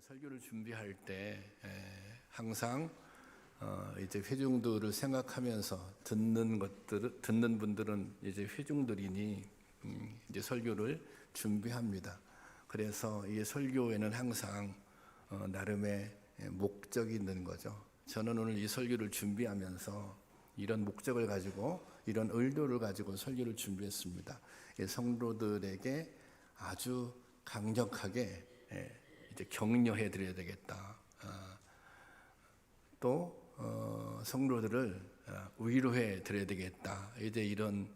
설교를 준비할 때 항상 이제 회중들을 생각하면서 듣는 분들은 이제 회중들이니 이제 설교를 준비합니다. 그래서 이 설교에는 항상 나름의 목적이 있는 거죠. 저는 오늘 이 설교를 준비하면서 이런 목적을 가지고 이런 의도를 가지고 설교를 준비했습니다. 성도들에게 아주 강력하게 이제 격려해 드려야 되겠다. 또 성도들을 위로해 드려야 되겠다. 이제 이런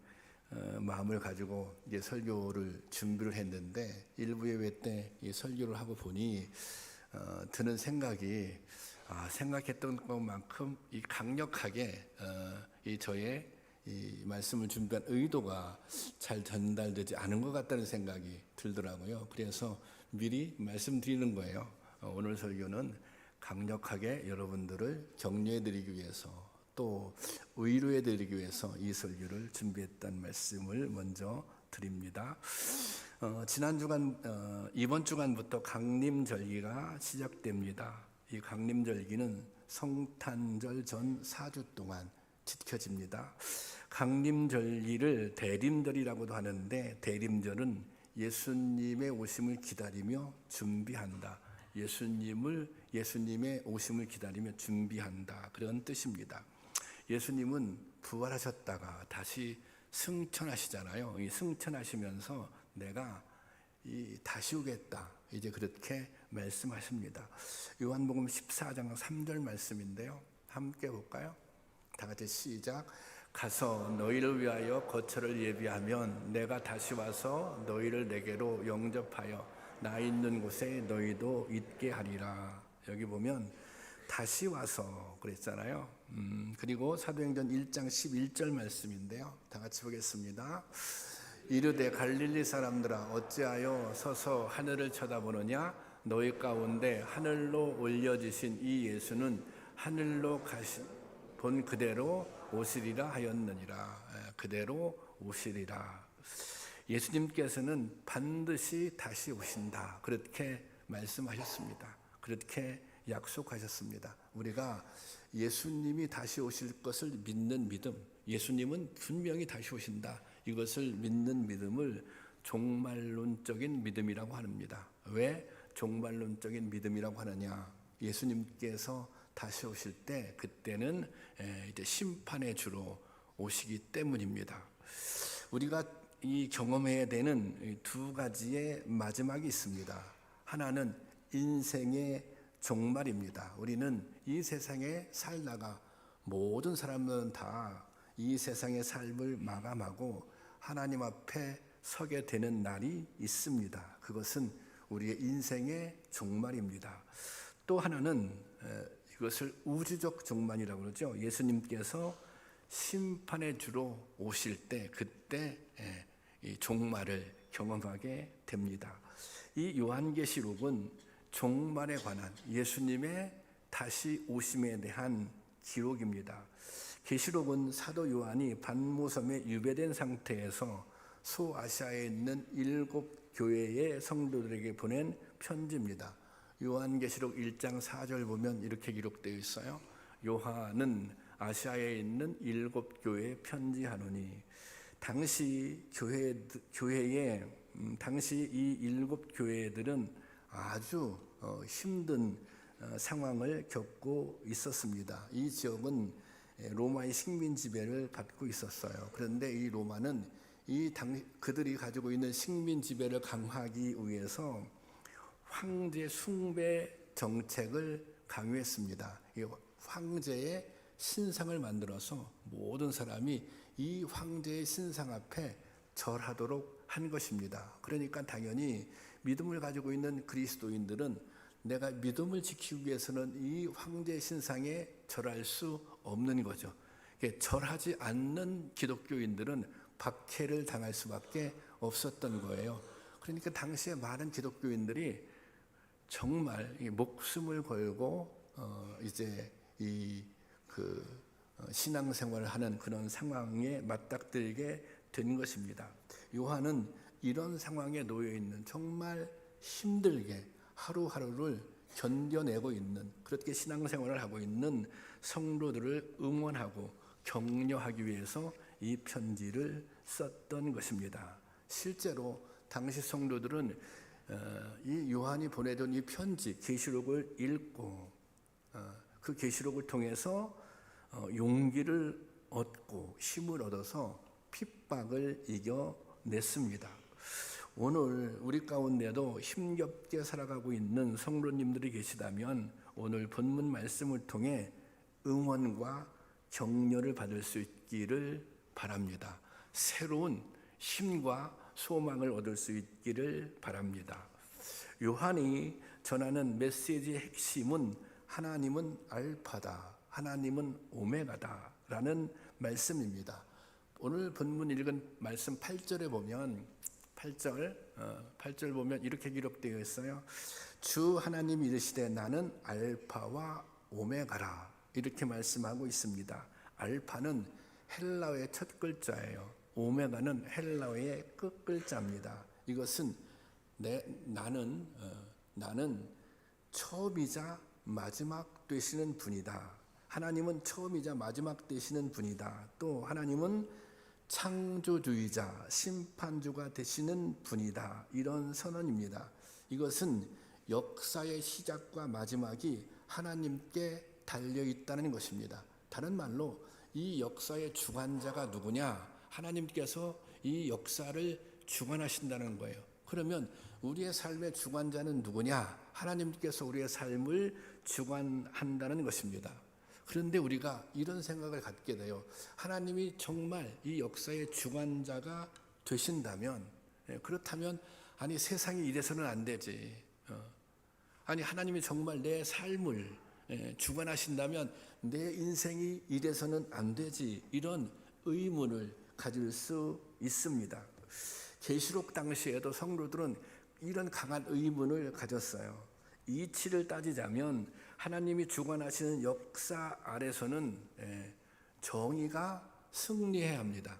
마음을 가지고 이제 설교를 준비를 했는데 일부 예배 때 이 설교를 하고 보니 드는 생각이 생각했던 것만큼 이 강력하게 이 저의 이 말씀을 준비한 의도가 잘 전달되지 않은 것 같다는 생각이 들더라고요. 그래서 미리 말씀드리는 거예요. 오늘 설교는 강력하게 여러분들을 격려해드리기 위해서 또 위로해드리기 위해서 이 설교를 준비했다는 말씀을 먼저 드립니다. 지난 주간 이번 주간부터 강림절기가 시작됩니다. 이 강림절기는 성탄절 전 4주 동안 지켜집니다. 강림절기를 대림절이라고도 하는데 대림절은 예수님의 오심을 기다리며 준비한다. 예수님의 오심을 기다리며 준비한다. 그런 뜻입니다. 예수님은 부활하셨다가 다시 승천하시잖아요. 이 승천하시면서 내가 다시 오겠다. 이제 그렇게 말씀하십니다. 요한복음 14장 3절 말씀인데요. 함께 볼까요? 다 같이 시작. 가서 너희를 위하여 거처를 예비하면 내가 다시 와서 너희를 내게로 영접하여 나 있는 곳에 너희도 있게 하리라. 여기 보면 다시 와서 그랬잖아요. 그리고 사도행전 1장 11절 말씀인데요. 다 같이 보겠습니다. 이르되 갈릴리 사람들아 어찌하여 서서 하늘을 쳐다보느냐. 너희 가운데 하늘로 올려지신 이 예수는 하늘로 본 그대로 오시리라 하였느니라. 그대로 오시리라. 예수님께서는 반드시 다시 오신다. 그렇게 말씀하셨습니다. 그렇게 약속하셨습니다. 우리가 예수님이 다시 오실 것을 믿는 믿음, 예수님은 분명히 다시 오신다. 이것을 믿는 믿음을 종말론적인 믿음이라고 합니다. 왜 종말론적인 믿음이라고 하느냐? 예수님께서 다시 오실 때 그때는 이제 심판의 주로 오시기 때문입니다. 우리가 이 경험해야 되는 두 가지의 마지막이 있습니다. 하나는 인생의 종말입니다. 우리는 이 세상에 살다가 모든 사람은 다 이 세상의 삶을 마감하고 하나님 앞에 서게 되는 날이 있습니다. 그것은 우리의 인생의 종말입니다. 또 하나는 이것을 우주적 종말이라고 그러죠. 예수님께서 심판의 주로 오실 때 그때 이 종말을 경험하게 됩니다. 이 요한계시록은 종말에 관한 예수님의 다시 오심에 대한 기록입니다. 계시록은 사도 요한이 반모섬에 유배된 상태에서 소아시아에 있는 7 교회의 성도들에게 보낸 편지입니다. 요한계시록 1장 4절 보면 이렇게 기록되어 있어요. 요한은 아시아에 있는 7 교회에 편지하노니. 당시 당시 이 7 교회들은 아주 힘든 상황을 겪고 있었습니다. 이 지역은 로마의 식민 지배를 받고 있었어요. 그런데 이 로마는 그들이 가지고 있는 식민 지배를 강화하기 위해서 황제 숭배 정책을 강요했습니다. 황제의 신상을 만들어서 모든 사람이 이 황제의 신상 앞에 절하도록 한 것입니다. 그러니까 당연히 믿음을 가지고 있는 그리스도인들은 내가 믿음을 지키기 위해서는 이 황제의 신상에 절할 수 없는 거죠. 절하지 않는 기독교인들은 박해를 당할 수밖에 없었던 거예요. 그러니까 당시에 많은 기독교인들이 정말 목숨을 걸고 이제 신앙생활을 하는 그런 상황에 맞닥뜨리게 된 것입니다. 요한은 이런 상황에 놓여 있는 정말 힘들게 하루하루를 견뎌내고 있는, 그렇게 신앙생활을 하고 있는 성도들을 응원하고 격려하기 위해서 이 편지를 썼던 것입니다. 실제로 당시 성도들은 이 요한이 보내던 이 편지, 계시록을 읽고 그 계시록을 통해서 용기를 얻고 힘을 얻어서 핍박을 이겨냈습니다. 오늘 우리 가운데도 힘겹게 살아가고 있는 성도님들이 계시다면 오늘 본문 말씀을 통해 응원과 격려를 받을 수 있기를 바랍니다. 새로운 힘과 소망을 얻을 수 있기를 바랍니다. 요한이 전하는 메시지의 핵심은 하나님은 알파다, 하나님은 오메가다 라는 말씀입니다. 오늘 본문 읽은 말씀 8절에 보면 8절 보면 이렇게 기록되어 있어요. 주 하나님이 이르시되 나는 알파와 오메가라, 이렇게 말씀하고 있습니다. 알파는 헬라어의 첫 글자예요. 오메가는 헬라어의 끝 글자입니다. 이것은 나는 처음이자 마지막 되시는 분이다. 하나님은 처음이자 마지막 되시는 분이다. 또 하나님은 창조주이자 심판주가 되시는 분이다. 이런 선언입니다. 이것은 역사의 시작과 마지막이 하나님께 달려 있다는 것입니다. 다른 말로 이 역사의 주관자가 누구냐? 하나님께서 이 역사를 주관하신다는 거예요. 그러면 우리의 삶의 주관자는 누구냐? 하나님께서 우리의 삶을 주관한다는 것입니다. 그런데 우리가 이런 생각을 갖게 돼요. 하나님이 정말 이 역사의 주관자가 되신다면, 그렇다면 아니 세상이 이래서는 안 되지. 아니 하나님이 정말 내 삶을 주관하신다면 내 인생이 이래서는 안 되지. 이런 의문을 가질 수 있습니다. 계시록 당시에도 성도들은 이런 강한 의문을 가졌어요. 이치를 따지자면 하나님이 주관하시는 역사 아래서는 정의가 승리해야 합니다.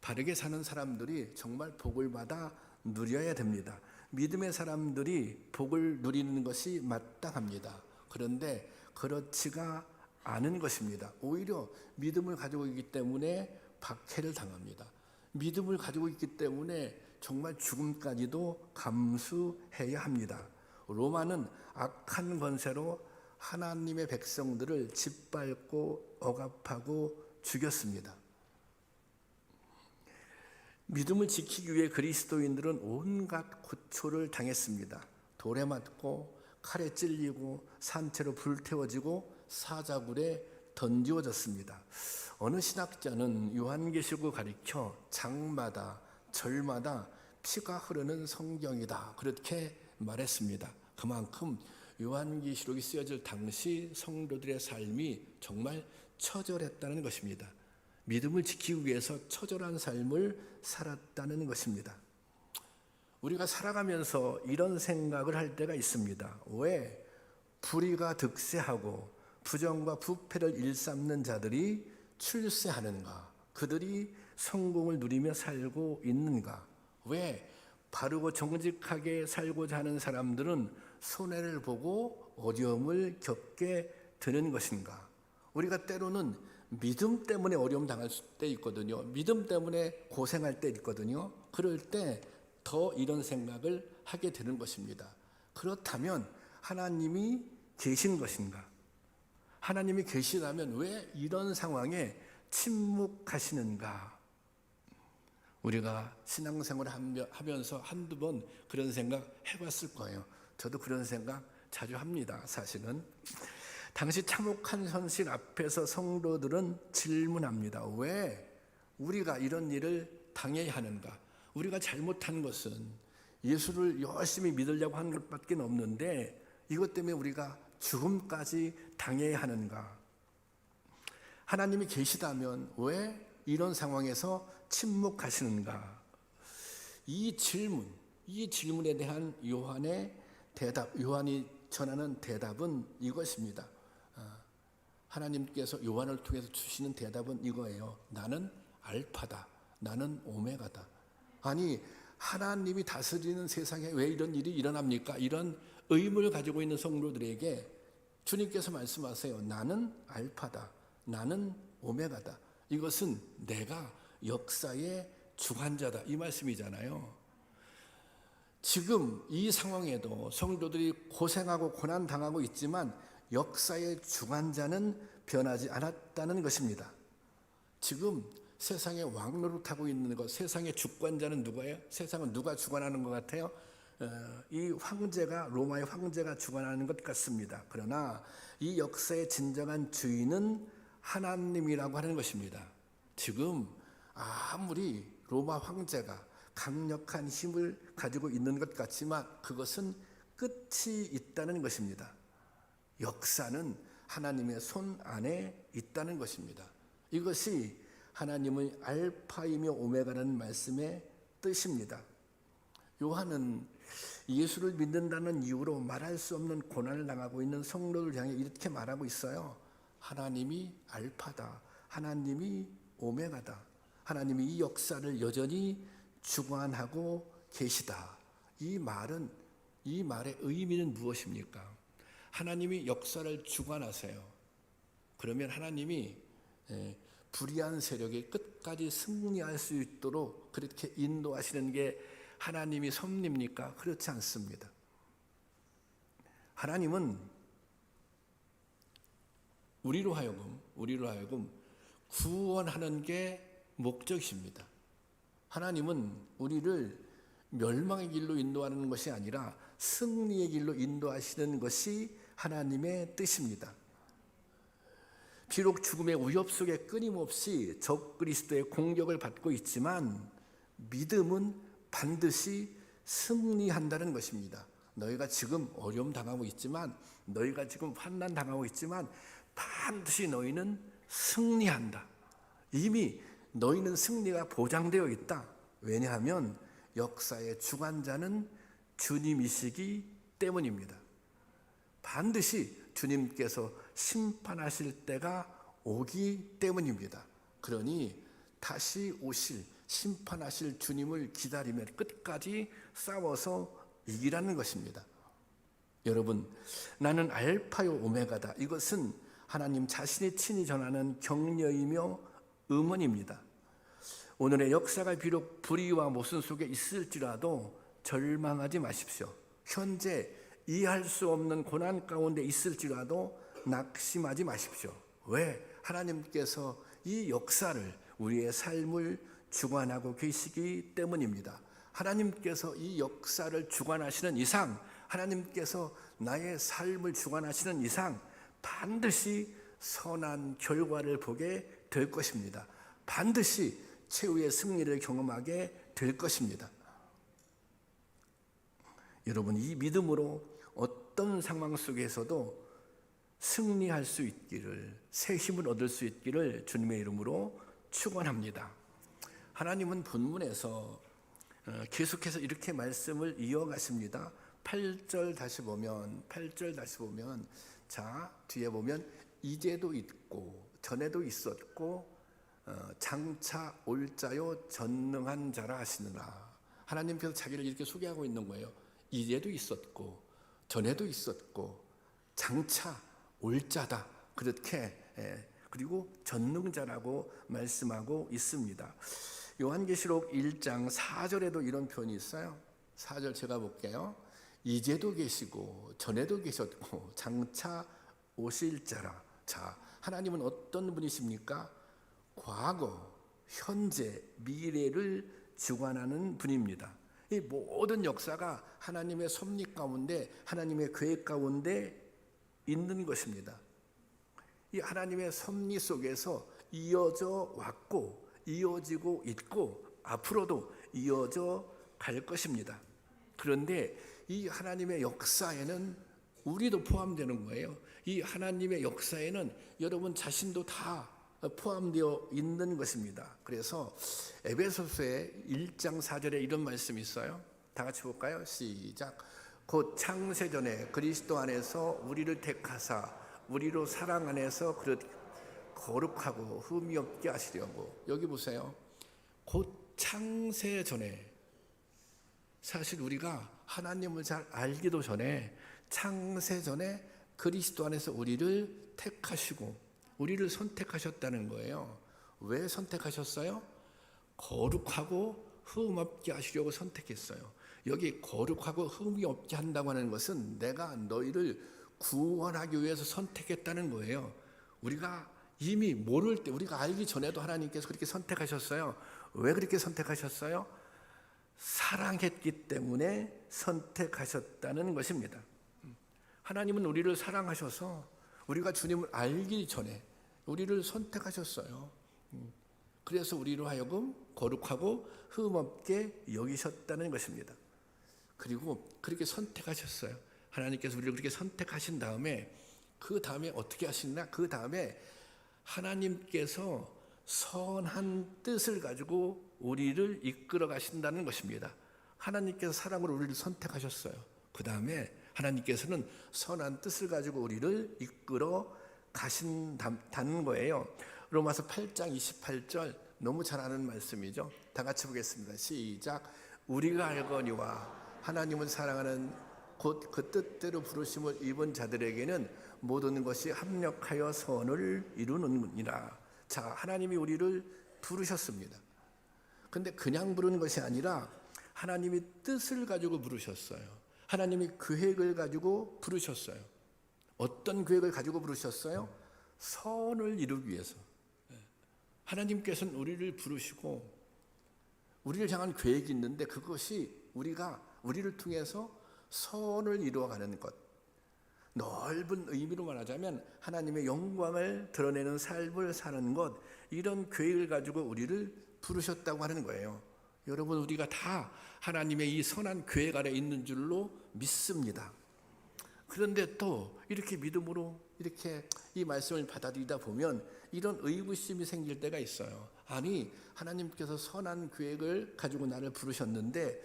바르게 사는 사람들이 정말 복을 받아 누려야 됩니다. 믿음의 사람들이 복을 누리는 것이 마땅합니다. 그런데 그렇지가 않은 것입니다. 오히려 믿음을 가지고 있기 때문에 박해를 당합니다. 믿음을 가지고 있기 때문에 정말 죽음까지도 감수해야 합니다. 로마는 악한 권세로 하나님의 백성들을 짓밟고 억압하고 죽였습니다. 믿음을 지키기 위해 그리스도인들은 온갖 고초를 당했습니다. 돌에 맞고 칼에 찔리고 산채로 불태워지고 사자굴에 던지워졌습니다. 어느 신학자는 요한계시록을 가리켜 장마다 절마다 피가 흐르는 성경이다, 그렇게 말했습니다. 그만큼 요한계시록이 쓰여질 당시 성도들의 삶이 정말 처절했다는 것입니다. 믿음을 지키기 위해서 처절한 삶을 살았다는 것입니다. 우리가 살아가면서 이런 생각을 할 때가 있습니다. 왜 불의가 득세하고 부정과 부패를 일삼는 자들이 출세하는가? 그들이 성공을 누리며 살고 있는가? 왜 바르고 정직하게 살고자 하는 사람들은 손해를 보고 어려움을 겪게 되는 것인가? 우리가 때로는 믿음 때문에 어려움 당할 때 있거든요. 믿음 때문에 고생할 때 있거든요. 그럴 때 더 이런 생각을 하게 되는 것입니다. 그렇다면 하나님이 계신 것인가? 하나님이 계시다면 왜 이런 상황에 침묵하시는가? 우리가 신앙생활을 하면서 한두 번 그런 생각 해봤을 거예요. 저도 그런 생각 자주 합니다. 사실은 당시 참혹한 현실 앞에서 성도들은 질문합니다. 왜 우리가 이런 일을 당해야 하는가? 우리가 잘못한 것은 예수를 열심히 믿으려고 하는 것밖에 없는데 이것 때문에 우리가 죽음까지 당해야 하는가? 하나님이 계시다면 왜 이런 상황에서 침묵하시는가? 이 질문에 대한 요한의 대답, 요한이 전하는 대답은 이것입니다. 하나님께서 요한을 통해서 주시는 대답은 이거예요. 나는 알파다, 나는 오메가다. 아니 하나님이 다스리는 세상에 왜 이런 일이 일어납니까? 이런 의문을 가지고 있는 성도들에게 주님께서 말씀하세요. 나는 알파다. 나는 오메가다. 이것은 내가 역사의 주관자다. 이 말씀이잖아요. 지금 이 상황에도 성도들이 고생하고 고난당하고 있지만 역사의 주관자는 변하지 않았다는 것입니다. 지금 세상에 왕노릇하고 있는 것, 세상의 주관자는 누구예요? 세상은 누가 주관하는 것 같아요? 이 황제가, 로마의 황제가 주관하는 것 같습니다. 그러나 이 역사의 진정한 주인은 하나님이라고 하는 것입니다. 지금 아무리 로마 황제가 강력한 힘을 가지고 있는 것 같지만 그것은 끝이 있다는 것입니다. 역사는 하나님의 손 안에 있다는 것입니다. 이것이 하나님의 알파이며 오메가라는 말씀의 뜻입니다. 요한은 예수를 믿는다는 이유로 말할 수 없는 고난을 당하고 있는 성도를 향해 이렇게 말하고 있어요. 하나님이 알파다. 하나님이 오메가다. 하나님이 이 역사를 여전히 주관하고 계시다. 이 말의 의미는 무엇입니까? 하나님이 역사를 주관하세요. 그러면 하나님이 불의한 세력이 끝까지 승리할 수 있도록 그렇게 인도하시는 게 하나님이 섭리입니까? 그렇지 않습니다. 하나님은 우리로 하여금 구원하는 게 목적이십니다. 하나님은 우리를 멸망의 길로 인도하는 것이 아니라 승리의 길로 인도하시는 것이 하나님의 뜻입니다. 비록 죽음의 위협 속에 끊임없이 적 그리스도의 공격을 받고 있지만 믿음은 반드시 승리한다는 것입니다. 너희가 지금 어려움 당하고 있지만, 너희가 지금 환난 당하고 있지만 반드시 너희는 승리한다. 이미 너희는 승리가 보장되어 있다. 왜냐하면 역사의 주관자는 주님이시기 때문입니다. 반드시 주님께서 심판하실 때가 오기 때문입니다. 그러니 다시 오실 심판하실 주님을 기다리며 끝까지 싸워서 이기라는 것입니다. 여러분, 나는 알파요 오메가다. 이것은 하나님 자신이 친히 전하는 격려이며 응원입니다. 오늘의 역사가 비록 불의와 모순 속에 있을지라도 절망하지 마십시오. 현재 이해할 수 없는 고난 가운데 있을지라도 낙심하지 마십시오. 왜? 하나님께서 이 역사를, 우리의 삶을 주관하고 계시기 때문입니다. 하나님께서 이 역사를 주관하시는 이상, 하나님께서 나의 삶을 주관하시는 이상 반드시 선한 결과를 보게 될 것입니다. 반드시 최후의 승리를 경험하게 될 것입니다. 여러분, 이 믿음으로 어떤 상황 속에서도 승리할 수 있기를, 새 힘을 얻을 수 있기를 주님의 이름으로 축원합니다. 하나님은 본문에서 계속해서 이렇게 말씀을 이어가십니다. 8절 다시 보면 자, 뒤에 보면 이제도 있고 전에도 있었고 장차 올 자요 전능한 자라 하시느라. 하나님께서 자기를 이렇게 소개하고 있는 거예요. 이제도 있었고 전에도 있었고 장차 올 자다. 그렇게 그리고 전능자라고 말씀하고 있습니다. 요한계시록 1장 4절에도 이런 표현이 있어요. 4절 제가 볼게요. 이제도 계시고 전에도 계셨고 장차 오실 자라. 자, 하나님은 어떤 분이십니까? 과거, 현재, 미래를 주관하는 분입니다. 이 모든 역사가 하나님의 섭리 가운데, 하나님의 계획 가운데 있는 것입니다. 이 하나님의 섭리 속에서 이어져 왔고 이어지고 있고 앞으로도 이어져 갈 것입니다. 그런데 이 하나님의 역사에는 우리도 포함되는 거예요. 이 하나님의 역사에는 여러분 자신도 다 포함되어 있는 것입니다. 그래서 에베소서의 1장 4절에 이런 말씀이 있어요. 다 같이 볼까요? 시작. 곧 창세전에 그리스도 안에서 우리를 택하사 우리로 사랑 안에서 거룩하고 흠이 없게 하시려고. 여기 보세요. 곧 창세전에, 사실 우리가 하나님을 잘 알기도 전에 창세전에 그리스도 안에서 우리를 택하시고 우리를 선택하셨다는 거예요. 왜 선택하셨어요? 거룩하고 흠 없게 하시려고 선택했어요. 여기 거룩하고 흠이 없게 한다고 하는 것은 내가 너희를 구원하기 위해서 선택했다는 거예요. 우리가 이미 모를 때, 우리가 알기 전에도 하나님께서 그렇게 선택하셨어요. 왜 그렇게 선택하셨어요? 사랑했기 때문에 선택하셨다는 것입니다. 하나님은 우리를 사랑하셔서 우리가 주님을 알기 전에 우리를 선택하셨어요. 그래서 우리로 하여금 거룩하고 흠없게 여기셨다는 것입니다. 그리고 그렇게 선택하셨어요. 하나님께서 우리를 그렇게 선택하신 다음에 그 다음에 어떻게 하시나? 그 다음에 하나님께서 선한 뜻을 가지고 우리를 이끌어 가신다는 것입니다. 하나님께서 사랑으로 우리를 선택하셨어요. 그 다음에 하나님께서는 선한 뜻을 가지고 우리를 이끌어 가신다는 거예요. 로마서 8장 28절 너무 잘 아는 말씀이죠. 다 같이 보겠습니다. 시작. 우리가 알거니와 하나님은 사랑하는 곧 그 뜻대로 부르심을 입은 자들에게는 모든 것이 합력하여 선을 이루느니라. 자, 하나님이 우리를 부르셨습니다. 근데 그냥 부르는 것이 아니라 하나님이 뜻을 가지고 부르셨어요. 하나님이 계획을 가지고 부르셨어요. 어떤 계획을 가지고 부르셨어요? 선을 이루기 위해서. 하나님께서는 우리를 부르시고 우리를 향한 계획이 있는데 그것이 우리를 통해서 선을 이루어가는 것, 넓은 의미로 말하자면 하나님의 영광을 드러내는 삶을 사는 것, 이런 계획을 가지고 우리를 부르셨다고 하는 거예요. 여러분, 우리가 다 하나님의 이 선한 계획 아래 있는 줄로 믿습니다. 그런데 또 이렇게 믿음으로 이렇게 이 말씀을 받아들이다 보면 이런 의구심이 생길 때가 있어요. 아니, 하나님께서 선한 계획을 가지고 나를 부르셨는데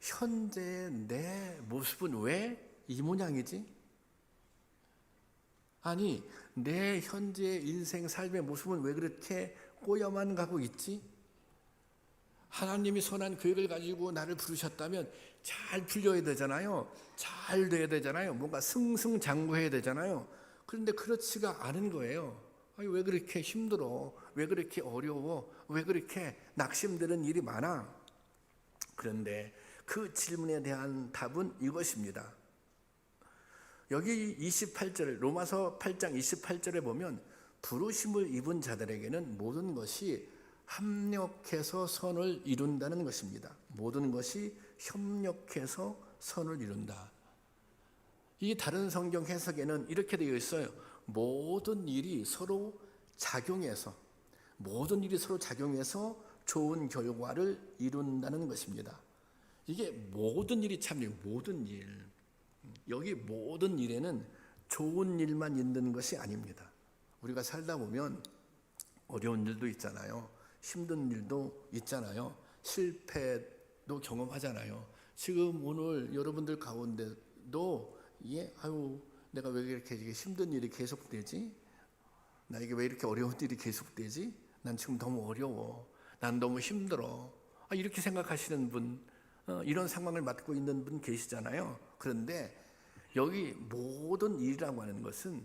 현재 내 모습은 왜 이 모양이지? 아니, 내 현재 인생 삶의 모습은 왜 그렇게 꼬여만 가고 있지? 하나님이 선한 계획을 가지고 나를 부르셨다면 잘 풀려야 되잖아요. 잘 돼야 되잖아요. 뭔가 승승장구해야 되잖아요. 그런데 그렇지가 않은 거예요. 아니, 왜 그렇게 힘들어? 왜 그렇게 어려워? 왜 그렇게 낙심되는 일이 많아? 그런데 그 질문에 대한 답은 이것입니다. 여기 28절, 로마서 8장 28절에 보면 부르심을 입은 자들에게는 모든 것이 합력해서 선을 이룬다는 것입니다. 모든 것이 협력해서 선을 이룬다. 이 다른 성경 해석에는 이렇게 되어 있어요. 모든 일이 서로 작용해서 좋은 결과를 이룬다는 것입니다. 이게 모든 일이 참요. 모든 일. 여기 모든 일에는 좋은 일만 있는 것이 아닙니다. 우리가 살다 보면 어려운 일도 있잖아요. 힘든 일도 있잖아요. 실패도 경험하잖아요. 지금 오늘 여러분들 가운데도 내가 왜 이렇게 힘든 일이 계속되지? 나에게 왜 이렇게 어려운 일이 계속되지? 난 지금 너무 어려워. 난 너무 힘들어. 이렇게 생각하시는 분, 이런 상황을 맡고 있는 분 계시잖아요. 그런데 여기 모든 일이라고 하는 것은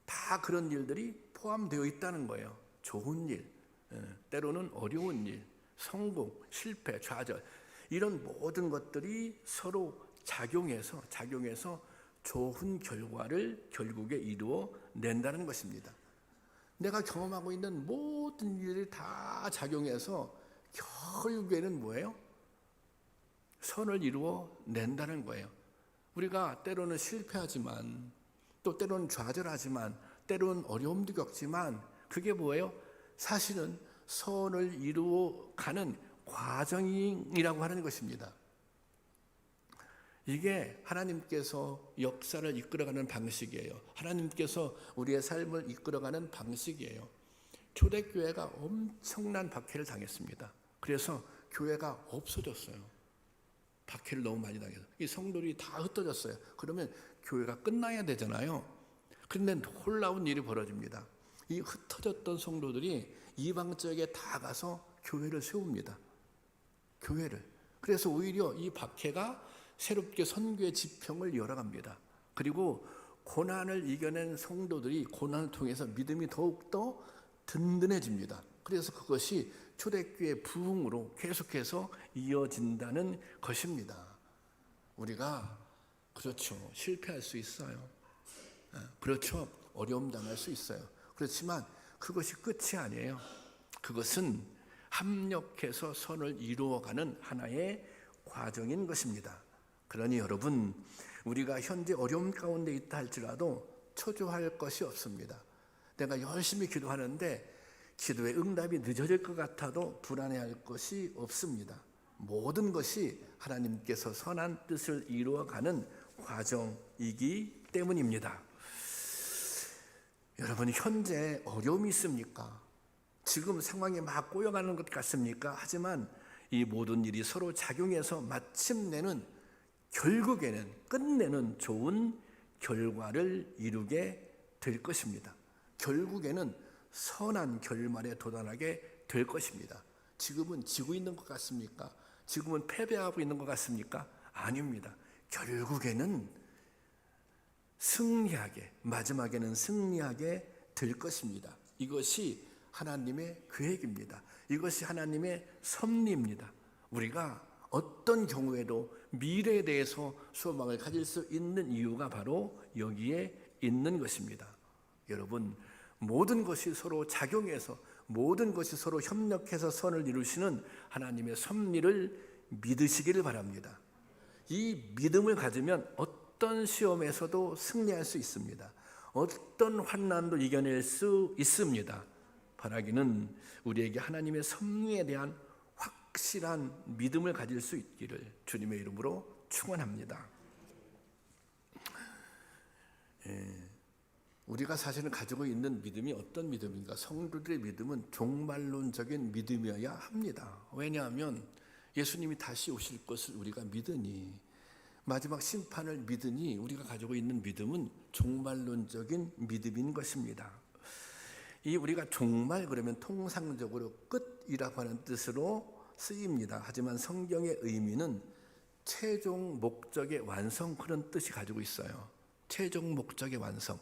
다 그런 일들이 포함되어 있다는 거예요. 좋은 일, 때로는 어려운 일, 성공, 실패, 좌절, 이런 모든 것들이 서로 작용해서 좋은 결과를 결국에 이루어 낸다는 것입니다. 내가 경험하고 있는 모든 일이 다 작용해서 결국에는 뭐예요? 선을 이루어 낸다는 거예요. 우리가 때로는 실패하지만, 또 때로는 좌절하지만, 때로는 어려움도 겪지만, 그게 뭐예요? 사실은 선을 이루어 가는 과정이라고 하는 것입니다. 이게 하나님께서 역사를 이끌어가는 방식이에요. 하나님께서 우리의 삶을 이끌어가는 방식이에요. 초대교회가 엄청난 박해를 당했습니다. 그래서 교회가 없어졌어요. 박해를 너무 많이 당해서 이 성도들이 다 흩어졌어요. 그러면 교회가 끝나야 되잖아요. 그런데 놀라운 일이 벌어집니다. 이 흩어졌던 성도들이 이방 지역에 다 가서 교회를 세웁니다. 교회를. 그래서 오히려 이 박해가 새롭게 선교의 지평을 열어갑니다. 그리고 고난을 이겨낸 성도들이 고난을 통해서 믿음이 더욱더 든든해집니다. 그래서 그것이 초대교회 부흥으로 계속해서 이어진다는 것입니다. 우리가 그렇죠, 실패할 수 있어요. 그렇죠, 어려움 당할 수 있어요. 그렇지만 그것이 끝이 아니에요. 그것은 합력해서 선을 이루어가는 하나의 과정인 것입니다. 그러니 여러분, 우리가 현재 어려움 가운데 있다 할지라도 초조할 것이 없습니다. 내가 열심히 기도하는데 기도의 응답이 늦어질 것 같아도 불안해할 것이 없습니다. 모든 것이 하나님께서 선한 뜻을 이루어가는 과정이기 때문입니다. 여러분, 현재 어려움이 있습니까? 지금 상황이 막 꼬여가는 것 같습니까? 하지만 이 모든 일이 서로 작용해서 마침내는, 결국에는, 끝내는 좋은 결과를 이루게 될 것입니다. 결국에는 선한 결말에 도달하게 될 것입니다. 지금은 지고 있는 것 같습니까? 지금은 패배하고 있는 것 같습니까? 아닙니다. 결국에는 승리하게, 마지막에는 승리하게 될 것입니다. 이것이 하나님의 계획입니다. 이것이 하나님의 섭리입니다. 우리가 어떤 경우에도 미래에 대해서 소망을 가질 수 있는 이유가 바로 여기에 있는 것입니다. 여러분, 모든 것이 서로 작용해서, 모든 것이 서로 협력해서 선을 이루시는 하나님의 섭리를 믿으시기를 바랍니다. 이 믿음을 가지면 어떤 시험에서도 승리할 수 있습니다. 어떤 환난도 이겨낼 수 있습니다. 바라기는 우리에게 하나님의 섭리에 대한 확실한 믿음을 가질 수 있기를 주님의 이름으로 축원합니다. 우리가 사실은 가지고 있는 믿음이 어떤 믿음인가? 성도들의 믿음은 종말론적인 믿음이어야 합니다. 왜냐하면 예수님이 다시 오실 것을 우리가 믿으니, 마지막 심판을 믿으니 우리가 가지고 있는 믿음은 종말론적인 믿음인 것입니다. 이 우리가 종말 그러면 통상적으로 끝이라고 하는 뜻으로 쓰입니다. 하지만 성경의 의미는 최종 목적의 완성, 그런 뜻이 가지고 있어요. 최종 목적의 완성.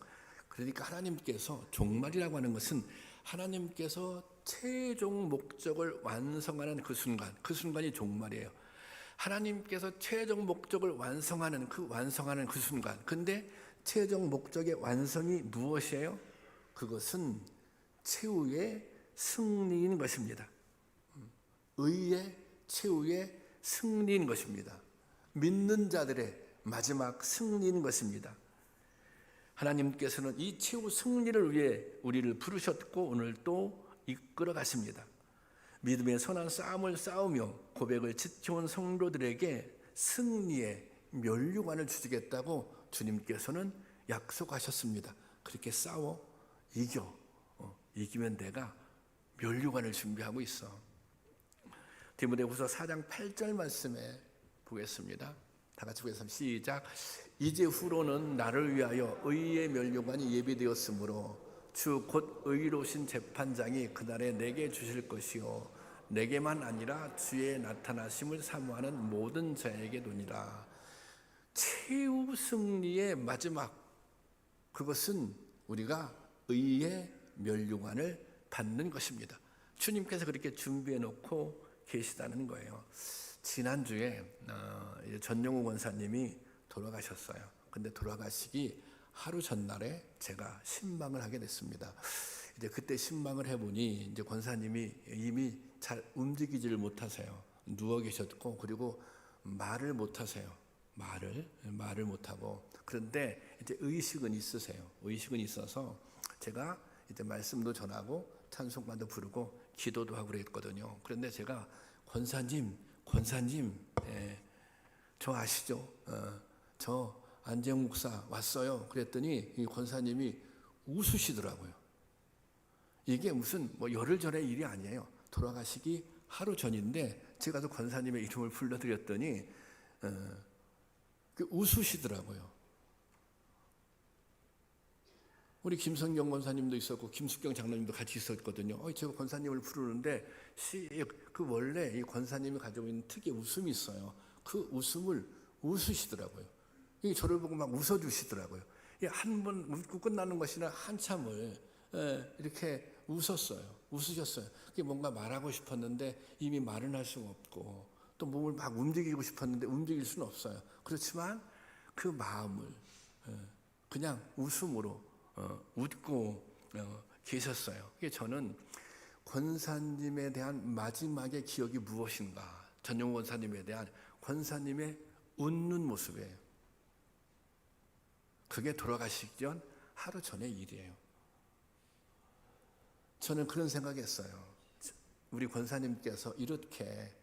그러니까 하나님께서, 종말이라고 하는 것은 하나님께서 최종 목적을 완성하는 그 순간, 그 순간이 종말이에요. 하나님께서 최종 목적을 완성하는 그 순간. 근데 최종 목적의 완성이 무엇이에요? 그것은 최후의 승리인 것입니다. 의의 최후의 승리인 것입니다. 믿는 자들의 마지막 승리인 것입니다. 하나님께서는 이 최후 승리를 위해 우리를 부르셨고 오늘 또 이끌어 가십니다. 믿음의 선한 싸움을 싸우며 고백을 지켜온 성도들에게 승리의 면류관을 주시겠다고 주님께서는 약속하셨습니다. 그렇게 싸워 이겨. 이기면 내가 면류관을 준비하고 있어. 디모데후서 4장 8절 말씀에 보겠습니다. 다 같이 보겠습니다. 시작. 이제 후로는 나를 위하여 의의 면류관이 예비되었으므로 주 곧 의로우신 재판장이 그날에 내게 주실 것이요 내게만 아니라 주의 나타나심을 사모하는 모든 자에게 도니라. 최후 승리의 마지막, 그것은 우리가 의의 면류관을 받는 것입니다. 주님께서 그렇게 준비해 놓고 계시다는 거예요. 지난주에 전영우 권사님이 돌아가셨어요. 근데 돌아가시기 하루 전날에 제가 신방을 하게 됐습니다. 이제 그때 신방을 해보니 이제 권사님이 이미 잘 움직이지를 못하세요. 누워 계셨고, 그리고 말을 못하세요. 말을 못하고. 그런데 이제 의식은 있으세요. 의식은 있어서 제가 이제 말씀도 전하고 찬송가도 부르고 기도도 하고 그랬거든요. 그런데 제가 권사님, 저 아시죠? 저 안재홍 목사 왔어요. 그랬더니 이 권사님이 웃으시더라고요. 이게 무슨 열흘 전의 일이 아니에요. 돌아가시기 하루 전인데 제가 또 권사님의 이름을 불러드렸더니 웃으시더라고요. 우리 김성경 권사님도 있었고 김숙경 장로님도 같이 있었거든요. 제가 권사님을 부르는데 그 원래 이 권사님이 가지고 있는 특유의 웃음이 있어요. 그 웃음을 웃으시더라고요. 이 저를 보고 막 웃어주시더라고요. 한 번 웃고 끝나는 것이나 한참을 이렇게 웃으셨어요. 그게 뭔가 말하고 싶었는데 이미 말은 할 수가 없고, 또 몸을 막 움직이고 싶었는데 움직일 수는 없어요. 그렇지만 그 마음을 그냥 웃음으로 웃고 계셨어요. 저는 권사님에 대한 마지막의 기억이 무엇인가? 전용 권사님에 대한 권사님의 웃는 모습이에요. 그게 돌아가시기 전 하루 전의 일이에요. 저는 그런 생각했어요. 우리 권사님께서 이렇게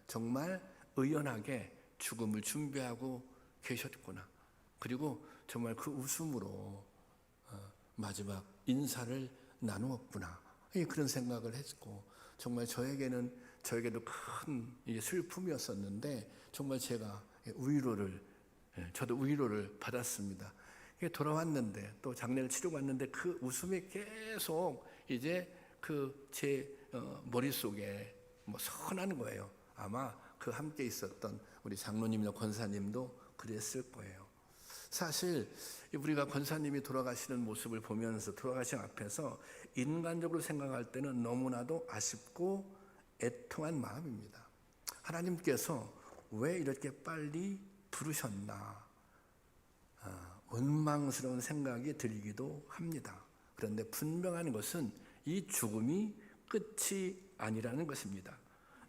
정말 의연하게 죽음을 준비하고 계셨구나. 그리고 정말 그 웃음으로 마지막 인사를 나누었구나. 그런 생각을 했고, 정말 저에게도 큰 슬픔이었었는데, 정말 제가 저도 위로를 받았습니다. 돌아왔는데, 또 장례를 치르고 왔는데, 그 웃음이 계속 이제 제 머릿속에 선한 거예요. 아마 그 함께 있었던 우리 장로님이나 권사님도 그랬을 거예요. 사실 우리가 권사님이 돌아가시는 모습을 보면서, 돌아가신 앞에서 인간적으로 생각할 때는 너무나도 아쉽고 애통한 마음입니다. 하나님께서 왜 이렇게 빨리 부르셨나, 원망스러운 생각이 들기도 합니다. 그런데 분명한 것은 이 죽음이 끝이 아니라는 것입니다.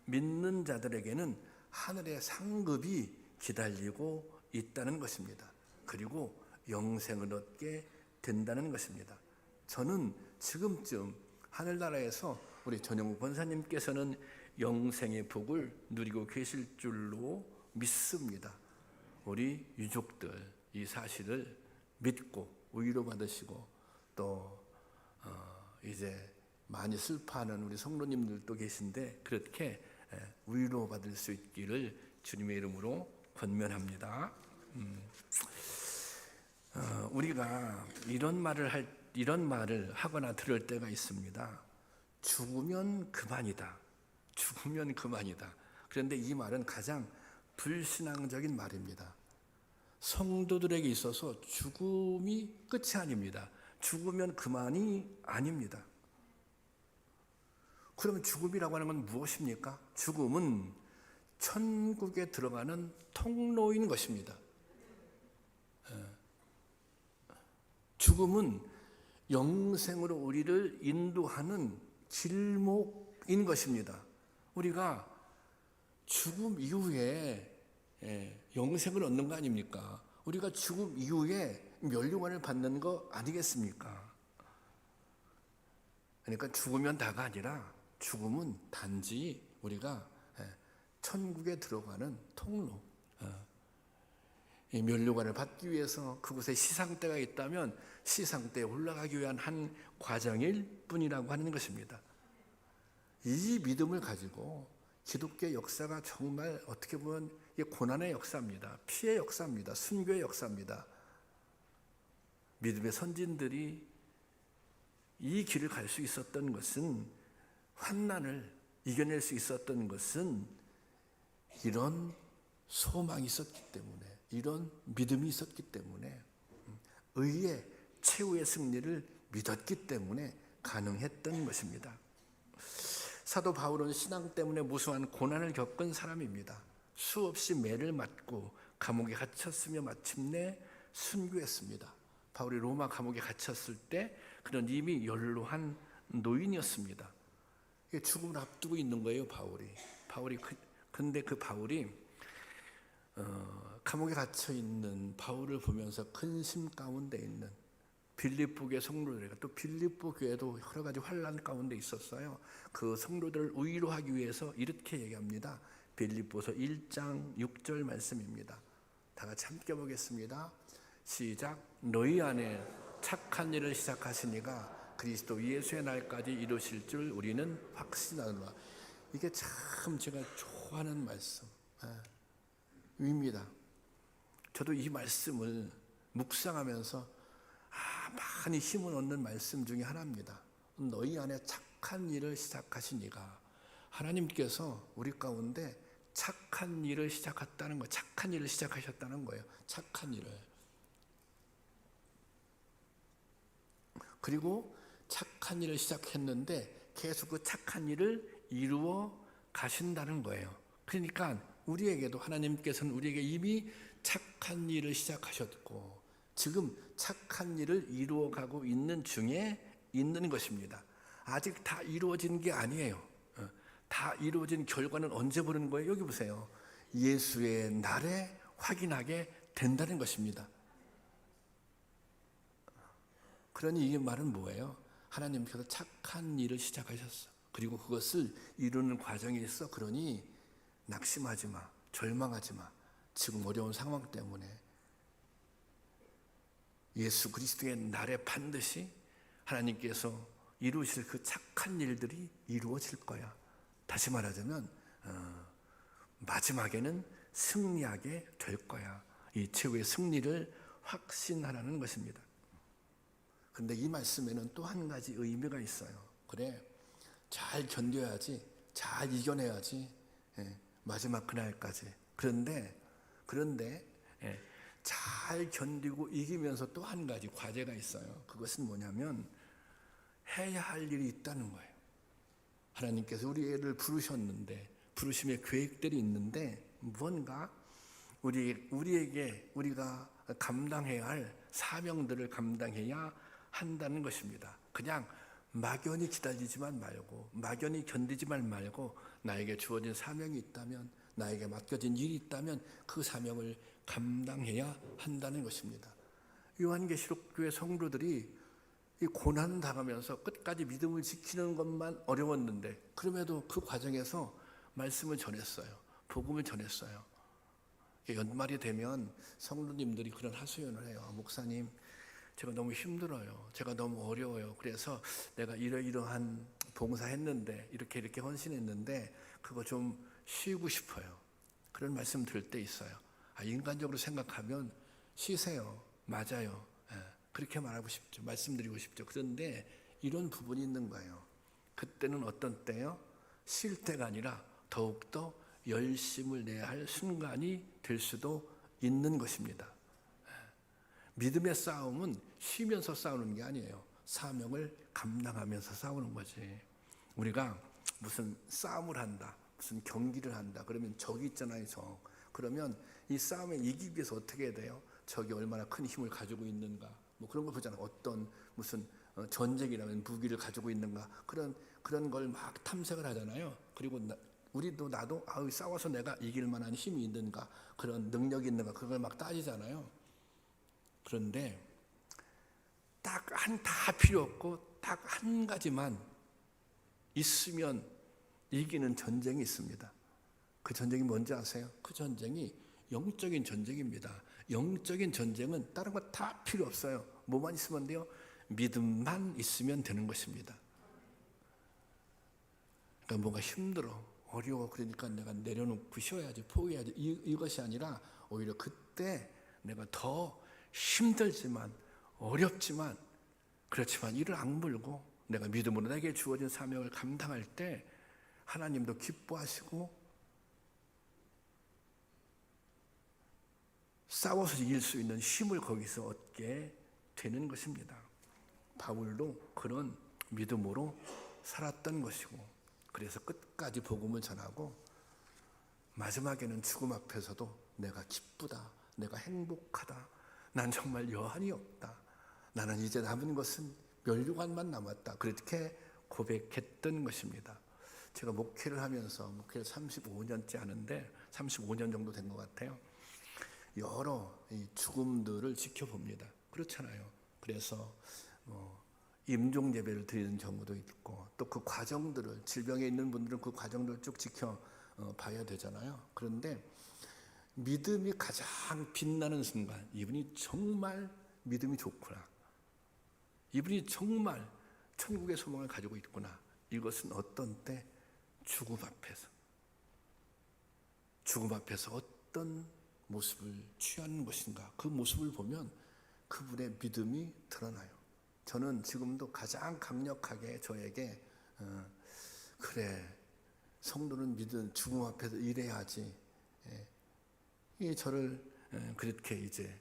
믿는 자들에게는 하늘의 상급이 기다리고 있다는 것입니다. 그리고 영생을 얻게 된다는 것입니다. 저는 지금쯤 하늘나라에서 우리 전용국 권사님께서는 영생의 복을 누리고 계실 줄로 믿습니다. 우리 유족들 이 사실을 믿고 위로받으시고, 또 이제 많이 슬퍼하는 우리 성도님들도 계신데, 그렇게 위로받을 수 있기를 주님의 이름으로 권면합니다. 우리가 이런 말을 하거나 들을 때가 있습니다. 죽으면 그만이다. 죽으면 그만이다. 그런데 이 말은 가장 불신앙적인 말입니다. 성도들에게 있어서 죽음이 끝이 아닙니다. 죽으면 그만이 아닙니다. 그러면 죽음이라고 하는 건 무엇입니까? 죽음은 천국에 들어가는 통로인 것입니다. 죽음은 영생으로 우리를 인도하는 길목인 것입니다. 우리가 죽음 이후에 영생을 얻는 거 아닙니까? 우리가 죽음 이후에 멸류관을 받는 거 아니겠습니까? 그러니까 죽으면 다가 아니라, 죽음은 단지 우리가 천국에 들어가는 통로, 이 멸류관을 받기 위해서 그곳에 시상대가 있다면 시상대에 올라가기 위한 한 과정일 뿐이라고 하는 것입니다. 이 믿음을 가지고 기독교의 역사가 정말 어떻게 보면 고난의 역사입니다. 피의 역사입니다. 순교의 역사입니다. 믿음의 선진들이 이 길을 갈 수 있었던 것은, 환난을 이겨낼 수 있었던 것은 이런 소망이 있었기 때문에, 이런 믿음이 있었기 때문에, 의의 최후의 승리를 믿었기 때문에 가능했던 것입니다. 사도 바울은 신앙 때문에 무수한 고난을 겪은 사람입니다. 수없이 매를 맞고 감옥에 갇혔으며 마침내 순교했습니다. 바울이 로마 감옥에 갇혔을 때 그는 이미 연로한 노인이었습니다. 죽음을 앞두고 있는 거예요, 근데 그 바울이 감옥에 갇혀 있는 바울을 보면서 근심 가운데 있는 빌립보 교회 성도들에게, 또 빌립보 교회도 여러 가지 환난 가운데 있었어요. 그 성도들을 위로하기 위해서 이렇게 얘기합니다. 빌립보서 1장 6절 말씀입니다. 다 같이 함께 보겠습니다. 시작. 너희 안에 착한 일을 시작하시니가 그리스도 예수의 날까지 이루실 줄 우리는 확신하노라. 이게 참 제가 좋아하는 말씀입니다. 저도 이 말씀을 묵상하면서 많이 힘을 얻는 말씀 중에 하나입니다. 너희 안에 착한 일을 시작하시니가, 하나님께서 우리 가운데 착한 일을 시작했다는 거예요. 착한 일을 시작하셨다는 거예요. 착한 일을. 그리고 착한 일을 시작했는데 계속 그 착한 일을 이루어 가신다는 거예요. 그러니까 우리에게도 하나님께서는 우리에게 이미 착한 일을 시작하셨고 지금 착한 일을 이루어가고 있는 중에 있는 것입니다. 아직 다 이루어진 게 아니에요. 다 이루어진 결과는 언제 보는 거예요? 여기 보세요. 예수의 날에 확인하게 된다는 것입니다. 그러니 이 말은 뭐예요? 하나님께서 착한 일을 시작하셨어. 그리고 그것을 이루는 과정에 있어. 그러니 낙심하지 마. 절망하지 마. 지금 어려운 상황 때문에 예수 그리스도의 날에 반드시 하나님께서 이루실 그 착한 일들이 이루어질 거야. 다시 말하자면 마지막에는 승리하게 될 거야. 이 최후의 승리를 확신하라는 것입니다. 그런데 이 말씀에는 또 한 가지 의미가 있어요. 그래, 잘 견뎌야지, 잘 이겨내야지, 마지막 그날까지. 그런데 잘 견디고 이기면서 또 한 가지 과제가 있어요. 그것은 뭐냐면 해야 할 일이 있다는 거예요. 하나님께서 우리를 부르셨는데, 부르심의 계획들이 있는데 무언가 우리가 감당해야 할 사명들을 감당해야 한다는 것입니다. 그냥 막연히 기다리지만 말고, 막연히 견디지만 말고, 나에게 주어진 사명이 있다면, 나에게 맡겨진 일이 있다면 그 사명을 감당해야 한다는 것입니다. 요한계시록 교회 성도들이 이 고난 당하면서 끝까지 믿음을 지키는 것만 어려웠는데, 그럼에도 그 과정에서 말씀을 전했어요. 복음을 전했어요. 연말이 되면 성도님들이 그런 하소연을 해요. 목사님, 제가 너무 힘들어요. 제가 너무 어려워요. 그래서 내가 이러이러한 봉사했는데, 이렇게 헌신했는데 그거 좀 쉬고 싶어요. 그런 말씀 들을 때 있어요. 인간적으로 생각하면 쉬세요. 맞아요. 그렇게 말하고 싶죠. 말씀드리고 싶죠. 그런데 이런 부분이 있는 거예요. 그때는 어떤 때요? 쉴 때가 아니라 더욱더 열심을 내야 할 순간이 될 수도 있는 것입니다. 믿음의 싸움은 쉬면서 싸우는 게 아니에요. 사명을 감당하면서 싸우는 거지. 우리가 무슨 싸움을 한다, 무슨 경기를 한다, 그러면 적이 있잖아요, 적. 그러면 이 싸움에 이기기 위해서 어떻게 해야 돼요? 적이 얼마나 큰 힘을 가지고 있는가, 뭐 그런 거 보잖아요. 어떤 무슨 전쟁이라면 무기를 가지고 있는가, 그런 걸 막 탐색을 하잖아요. 그리고 나도 싸워서 내가 이길 만한 힘이 있는가, 그런 능력이 있는가, 그걸 막 따지잖아요. 그런데 다 필요 없고 딱 한 가지만 있으면 이기는 전쟁이 있습니다. 그 전쟁이 뭔지 아세요? 그 전쟁이 영적인 전쟁입니다. 영적인 전쟁은 다른 거 다 필요 없어요. 뭐만 있으면 돼요? 믿음만 있으면 되는 것입니다. 그러니까 뭔가 힘들어, 어려워, 그러니까 내가 내려놓고 쉬어야지, 포기해야지, 이것이 아니라 오히려 그때 내가 더 힘들지만, 어렵지만, 그렇지만 이를 악물고 내가 믿음으로 내게 주어진 사명을 감당할 때 하나님도 기뻐하시고 싸워서 이길 수 있는 힘을 거기서 얻게 되는 것입니다. 바울도 그런 믿음으로 살았던 것이고, 그래서 끝까지 복음을 전하고 마지막에는 죽음 앞에서도 내가 기쁘다, 내가 행복하다, 난 정말 여한이 없다, 나는 이제 남은 것은 멸류관만 남았다, 그렇게 고백했던 것입니다. 제가 목회를 하면서, 목회를 35년째 하는데 35년 정도 된 것 같아요. 여러 죽음들을 지켜봅니다. 그렇잖아요. 그래서 임종 예배를 드리는 경우도 있고, 또 그 과정들을, 질병에 있는 분들은 그 과정들을 쭉 지켜봐야 되잖아요. 그런데 믿음이 가장 빛나는 순간, 이분이 정말 믿음이 좋구나, 이분이 정말 천국의 소망을 가지고 있구나, 이것은 어떤 때? 죽음 앞에서 어떤 모습을 취하는 것인가, 그 모습을 보면 그분의 믿음이 드러나요. 저는 지금도 가장 강력하게 저에게 그래, 성도는 믿은 죽음 앞에서 일해야지. 이 저를 그렇게 이제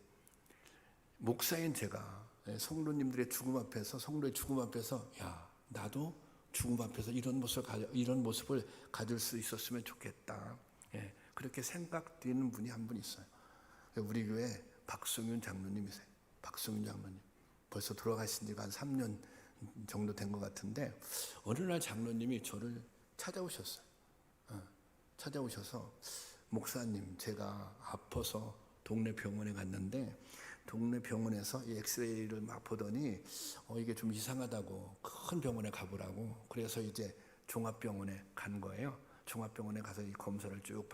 목사인 제가 성도님들의 죽음 앞에서, 성도의 죽음 앞에서, 야, 나도 죽음 앞에서 이런 모습을 가질 수 있었으면 좋겠다. 그렇게 생각되는 분이 한 분 있어요. 우리 교회 박성윤 장로님이세요. 박성윤 장로님. 벌써 돌아가신 지가 한 3년 정도 된 것 같은데, 어느 날 장로님이 저를 찾아오셨어요. 찾아오셔서, 목사님, 제가 아파서 동네 병원에 갔는데, 동네 병원에서 이 엑스레이를 막 보더니 이게 좀 이상하다고 큰 병원에 가보라고. 그래서 이제 종합병원에 간 거예요. 종합병원에 가서 이 검사를 쭉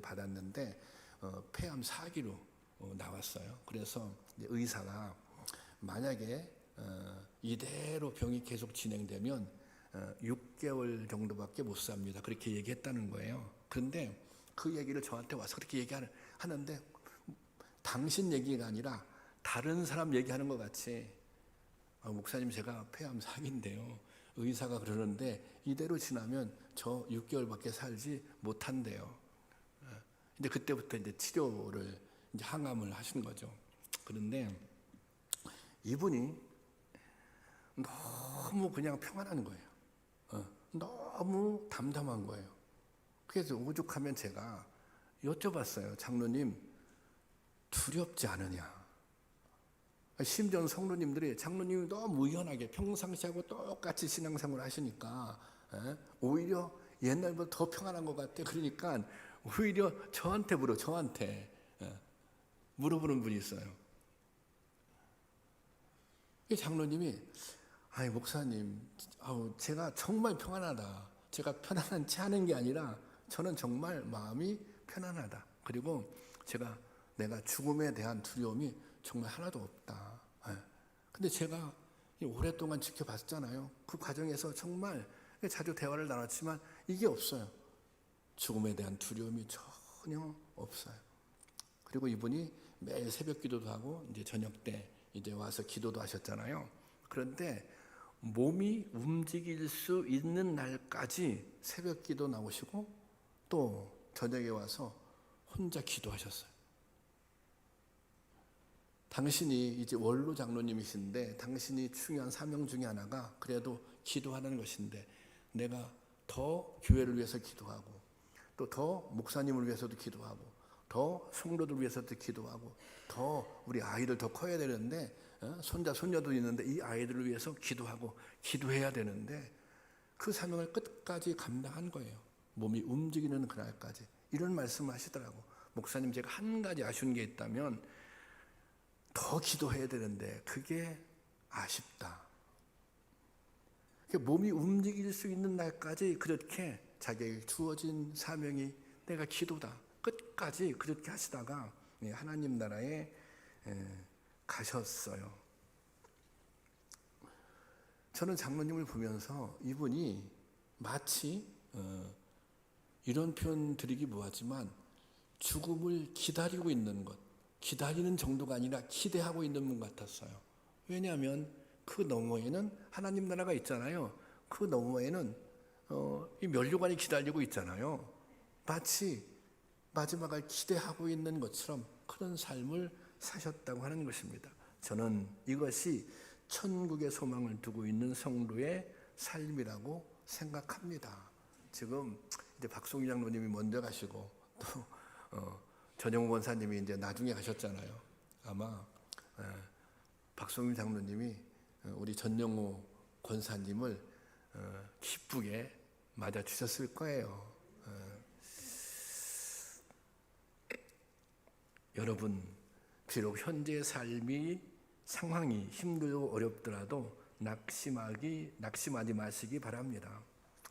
받았는데 폐암 4기로 나왔어요. 그래서 이제 의사가 만약에 이대로 병이 계속 진행되면 6개월 정도밖에 못 삽니다. 그렇게 얘기했다는 거예요. 그런데 그 얘기를 저한테 와서 그렇게 얘기하는데, 당신 얘기가 아니라 다른 사람 얘기하는 것 같이, 목사님, 제가 폐암 4기인데요. 의사가 그러는데 이대로 지나면 저 6개월밖에 살지 못한대요. 이제 그때부터 이제 치료를, 이제 항암을 하신 거죠. 그런데 이분이 너무 그냥 평안한 거예요. 너무 담담한 거예요. 그래서 오죽하면 제가 여쭤봤어요. 장로님, 두렵지 않으냐? 심지어 성도님들이 장로님이 너무 의연하게 평상시하고 똑같이 신앙생활을 하시니까 오히려 옛날보다 더 평안한 것 같아. 그러니까 오히려 저한테 물어보는 분이 있어요. 이 장로님이, 아이 목사님, 제가 정말 평안하다. 제가 편안치 않은 게 아니라 저는 정말 마음이 편안하다. 그리고 내가 죽음에 대한 두려움이 정말 하나도 없다. 근데 제가 오랫동안 지켜봤잖아요. 그 과정에서 정말 자주 대화를 나눴지만 이게 없어요. 죽음에 대한 두려움이 전혀 없어요. 그리고 이분이 매일 새벽 기도도 하고 이제 저녁 때 이제 와서 기도도 하셨잖아요. 그런데 몸이 움직일 수 있는 날까지 새벽 기도 나오시고 또 저녁에 와서 혼자 기도하셨어요. 당신이 이제 원로 장로님이신데, 당신이 중요한 사명 중에 하나가 그래도 기도하는 것인데, 내가 더 교회를 위해서 기도하고, 또 더 목사님을 위해서도 기도하고, 더 성도들 위해서도 기도하고, 더 우리 아이들 더 커야 되는데, 손자 손녀도 있는데 이 아이들을 위해서 기도하고 기도해야 되는데, 그 사명을 끝까지 감당한 거예요. 몸이 움직이는 그날까지. 이런 말씀을 하시더라고. 목사님, 제가 한 가지 아쉬운 게 있다면 더 기도해야 되는데 그게 아쉽다. 몸이 움직일 수 있는 날까지 그렇게 자기에게 주어진 사명이 내가 기도다. 끝까지 그렇게 하시다가 하나님 나라에 가셨어요. 저는 장로님을 보면서 이분이 마치 이런 표현 드리기 뭐하지만 죽음을 기다리고 있는 것, 기다리는 정도가 아니라 기대하고 있는 분 같았어요. 왜냐하면 그 너머에는 하나님 나라가 있잖아요. 그 너머에는 이 면류관이 기다리고 있잖아요. 마치 마지막을 기대하고 있는 것처럼 그런 삶을 사셨다고 하는 것입니다. 저는 이것이 천국의 소망을 두고 있는 성도의 삶이라고 생각합니다. 지금 이제 박송희 장로님이 먼저 가시고 또 전영우 권사님이 이제 나중에 가셨잖아요. 아마 박송희 장로님이 우리 전영우 권사님을 기쁘게 맞아 주셨을 거예요. 여러분, 비록 현재의 상황이 힘들고 어렵더라도 낙심하지 마시기 바랍니다.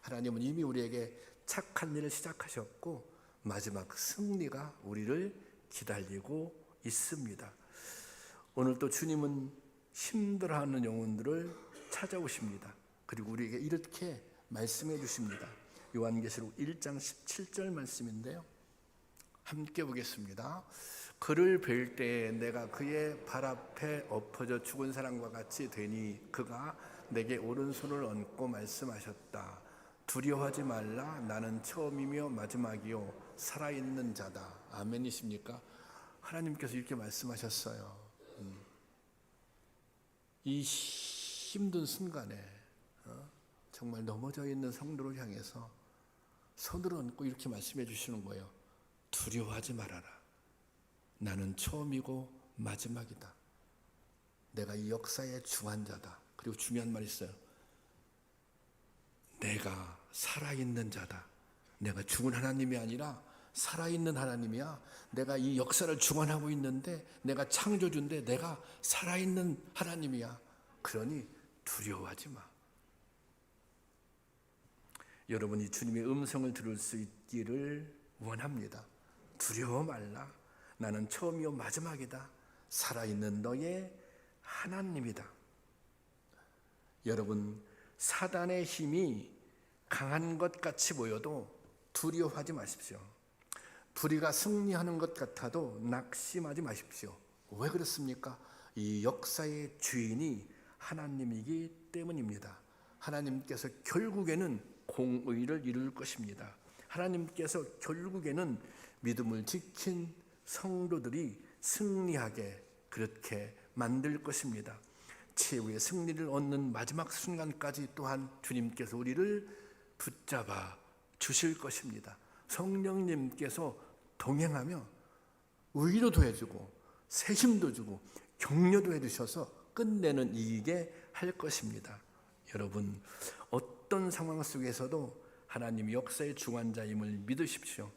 하나님은 이미 우리에게 착한 일을 시작하셨고 마지막 승리가 우리를 기다리고 있습니다. 오늘 또 주님은 힘들어하는 영혼들을 찾아오십니다. 그리고 우리에게 이렇게 말씀해 주십니다. 요한계시록 1장 17절 말씀인데요. 함께 보겠습니다. 그를 뵐 때에 내가 그의 발 앞에 엎어져 죽은 사람과 같이 되니 그가 내게 오른손을 얹고 말씀하셨다. 두려워하지 말라. 나는 처음이며 마지막이요 살아있는 자다. 아멘이십니까? 하나님께서 이렇게 말씀하셨어요. 이 힘든 순간에 정말 넘어져 있는 성도를 향해서 손을 얹고 이렇게 말씀해 주시는 거예요. 두려워하지 말아라. 나는 처음이고 마지막이다. 내가 이 역사의 중환자다. 그리고 중요한 말이 있어요. 내가 살아있는 자다. 내가 죽은 하나님이 아니라 살아있는 하나님이야. 내가 이 역사를 중환하고 있는데, 내가 창조주인데 내가 살아있는 하나님이야. 그러니 두려워하지 마. 여러분이 주님의 음성을 들을 수 있기를 원합니다. 두려워 말라. 나는 처음이요 마지막이다. 살아있는 너의 하나님이다. 여러분, 사단의 힘이 강한 것 같이 보여도 두려워하지 마십시오. 불의가 승리하는 것 같아도 낙심하지 마십시오. 왜 그렇습니까? 이 역사의 주인이 하나님이기 때문입니다. 하나님께서 결국에는 공의를 이룰 것입니다. 하나님께서 결국에는 믿음을 지킨 성도들이 승리하게 그렇게 만들 것입니다. 최후의 승리를 얻는 마지막 순간까지 또한 주님께서 우리를 붙잡아 주실 것입니다. 성령님께서 동행하며 위로도 해주고 새 힘도 주고 격려도 해주셔서 끝내는 이기게 할 것입니다. 여러분, 어떤 상황 속에서도 하나님이 역사의 중환자임을 믿으십시오.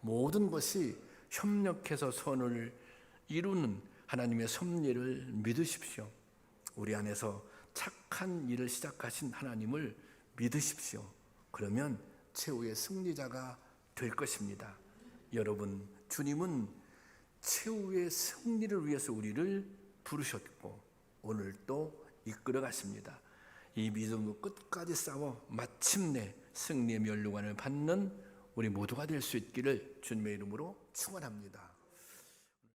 모든 것이 협력해서 선을 이루는 하나님의 섭리를 믿으십시오. 우리 안에서 착한 일을 시작하신 하나님을 믿으십시오. 그러면 최후의 승리자가 될 것입니다. 여러분, 주님은 최후의 승리를 위해서 우리를 부르셨고 오늘 또 이끌어 가십니다. 이 믿음으로 끝까지 싸워 마침내 승리의 면류관을 받는 우리 모두가 될 수 있기를 주님의 이름으로 축원합니다.